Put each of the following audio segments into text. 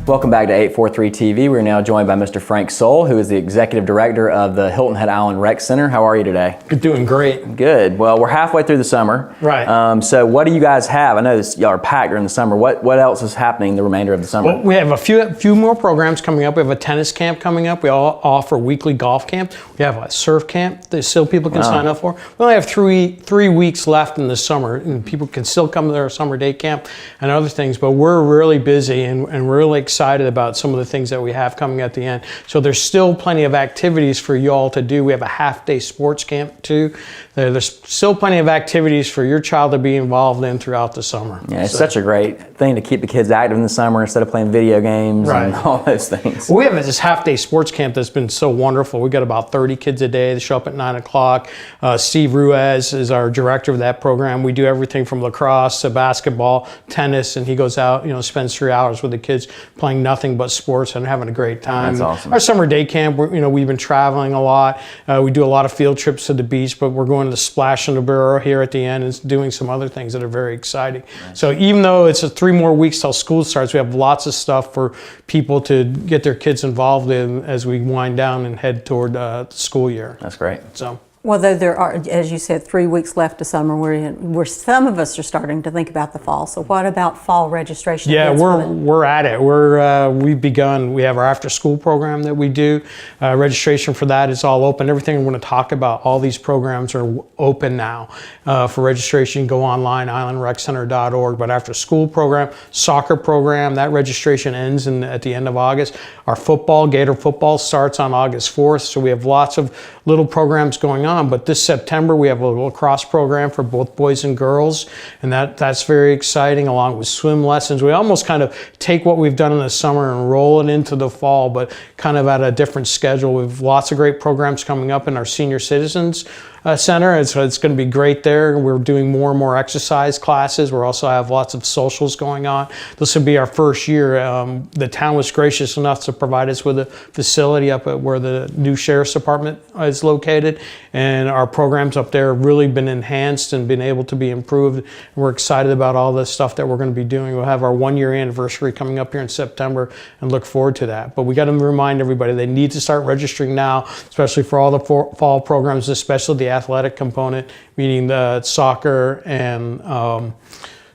Welcome back to 843 TV. We're now joined by Mr. Frank Soule, who is the Executive Director of the Hilton Head Island Rec Center. How are you today? Doing great. Good. Well, we're halfway through the summer. Right. So what do you guys have? I know y'all are packed during the summer. What else is happening the remainder of the summer? Well, we have a few more programs coming up. We have a tennis camp coming up. We all offer weekly golf camp. We have a surf camp that still people can sign up for. We only have three weeks left in the summer, and people can still come to their summer day camp and other things, but we're really busy and we're really excited about some of the things that we have coming at the end. So there's still plenty of activities for you all to do. We have a half-day sports camp too. There's still plenty of activities for your child to be involved in throughout the summer. Yeah, it's such a great thing to keep the kids active in the summer instead of playing video games and all those things. Well, we have this half-day sports camp that's been so wonderful. We got about 30 kids a day. They show up at 9 o'clock. Steve Ruiz is our director of that program. We do everything from lacrosse to basketball, tennis, and he goes out, spends 3 hours with the kids playing nothing but sports and having a great time. That's awesome. Our summer day camp, we've been traveling a lot. We do a lot of field trips to the beach, but we're going to Splash in the Borough here at the end and doing some other things that are very exciting. Nice. So even though it's 3 more weeks till school starts, we have lots of stuff for people to get their kids involved in as we wind down and head toward the school year. That's great. So. Well, though there are, as you said, 3 weeks left to summer, where some of us are starting to think about the fall. So what about fall registration? Yeah, we're at it. We've begun. We have our after-school program that we do. Registration for that is all open. Everything we're going to talk about, all these programs are open now. For registration, you can go online, islandreccenter.org. But after-school program, soccer program, that registration ends at the end of August. Our football, Gator football, starts on August 4th. So we have lots of little programs going on. But this September, we have a lacrosse program for both boys and girls, and that's very exciting, along with swim lessons. We almost kind of take what we've done in the summer and roll it into the fall, but kind of at a different schedule. We have lots of great programs coming up in our senior citizens center. It's going to be great there. We're doing more and more exercise classes. We also have lots of socials going on. This will be our first year. The town was gracious enough to provide us with a facility up at where the new sheriff's department is located, and our programs up there have really been enhanced and been able to be improved. And we're excited about all the stuff that we're going to be doing. We'll have our 1-year anniversary coming up here in September and look forward to that. But we got to remind everybody they need to start registering now, especially for all the fall programs, especially the athletic component, meaning the soccer and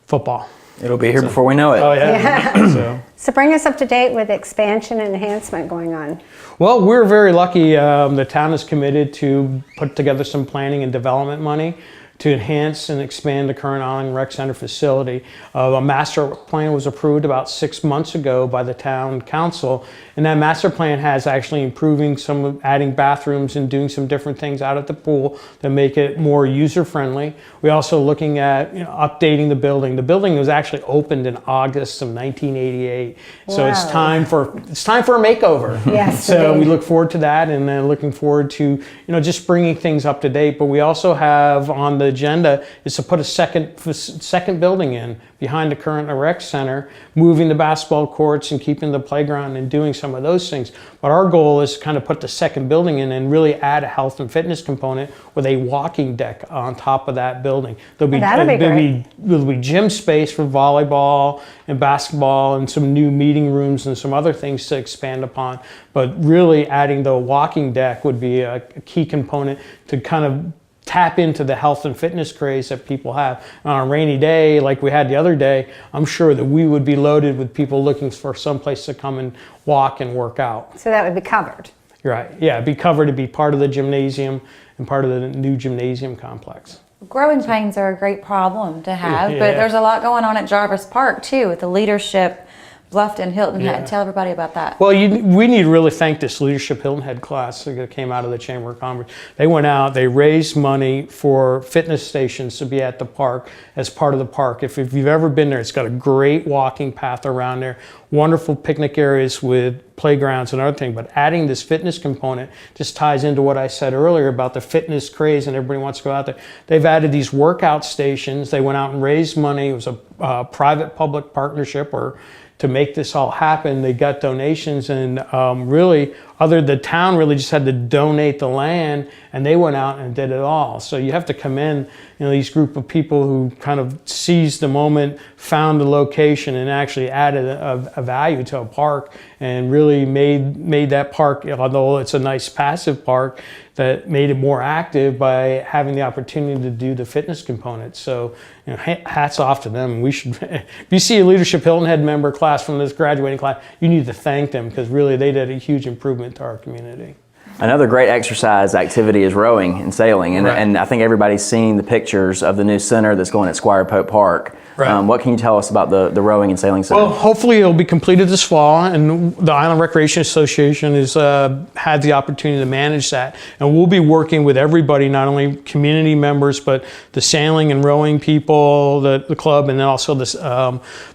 football. It'll be here before we know it. Oh, yeah. So bring us up to date with expansion and enhancement going on. Well, we're very lucky. The town is committed to put together some planning and development money to enhance and expand the current Island Rec Center facility. A master plan was approved about 6 months ago by the town council, and that master plan has actually improving adding bathrooms and doing some different things out at the pool that make it more user-friendly. We're also looking at updating the building. The building was actually opened in August of 1988, so it's time for a makeover. Yes. So we look forward to that, and then looking forward to just bringing things up to date. But we also have on the agenda is to put a second building in behind the current rec center, moving the basketball courts and keeping the playground and doing some of those things. But our goal is to kind of put the second building in and really add a health and fitness component with a walking deck on top of that building. There'll be gym space for volleyball and basketball and some new meeting rooms and some other things to expand upon. But really adding the walking deck would be a key component to kind of tap into the health and fitness craze that people have. On a rainy day like we had the other day, I'm sure that we would be loaded with people looking for some place to come and walk and work out. So that would be covered. You're right. Yeah, it'd be covered to be part of the gymnasium and part of the new gymnasium complex. Growing pains are a great problem to have, but there's a lot going on at Jarvis Park too with the leadership. Bluffton, Hilton Head. Tell everybody about that. Well, we need to really thank this Leadership Hilton Head class that came out of the Chamber of Commerce. They went out, they raised money for fitness stations to be at the park as part of the park. If you've ever been there, it's got a great walking path around there, wonderful picnic areas with playgrounds and other things, but adding this fitness component just ties into what I said earlier about the fitness craze and everybody wants to go out there. They've added these workout stations. They went out and raised money. It was a private-public partnership to make this all happen. They got donations, and the town really just had to donate the land, and they went out and did it all. So you have to commend these group of people who kind of seized the moment, found the location, and actually added a value to a park, and really made that park, although it's a nice passive park, that made it more active by having the opportunity to do the fitness component. So, hats off to them. We should, if you see a Leadership Hilton Head member class from this graduating class, you need to thank them, because really they did a huge improvement to our community. Another great exercise activity is rowing and sailing, and I think everybody's seen the pictures of the new center that's going at Squire Pope Park. Right. What can you tell us about the rowing and sailing center? Well, hopefully it'll be completed this fall, and the Island Recreation Association has had the opportunity to manage that. And we'll be working with everybody, not only community members, but the sailing and rowing people, the club, and then also this,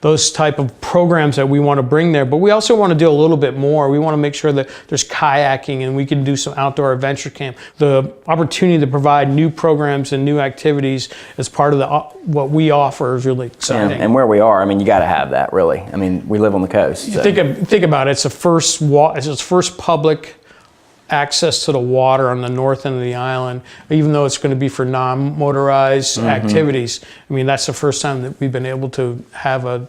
those type of programs that we want to bring there. But we also want to do a little bit more. We want to make sure that there's kayaking, and we can do some outdoor adventure camp. The opportunity to provide new programs and new activities as part of what we offer is really exciting. And where we are, I mean, you got to have that, really. I mean, we live on the coast. So. Think about it. It's the first public access to the water on the north end of the island, even though it's going to be for non-motorized activities. I mean, that's the first time that we've been able to have a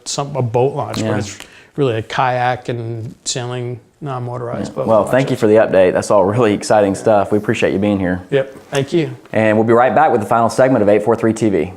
boat launch, but it's really a kayak and sailing non-motorized boat. Well, thank you for the update. That's all really exciting stuff. We appreciate you being here. Yep, thank you. And we'll be right back with the final segment of 843 TV.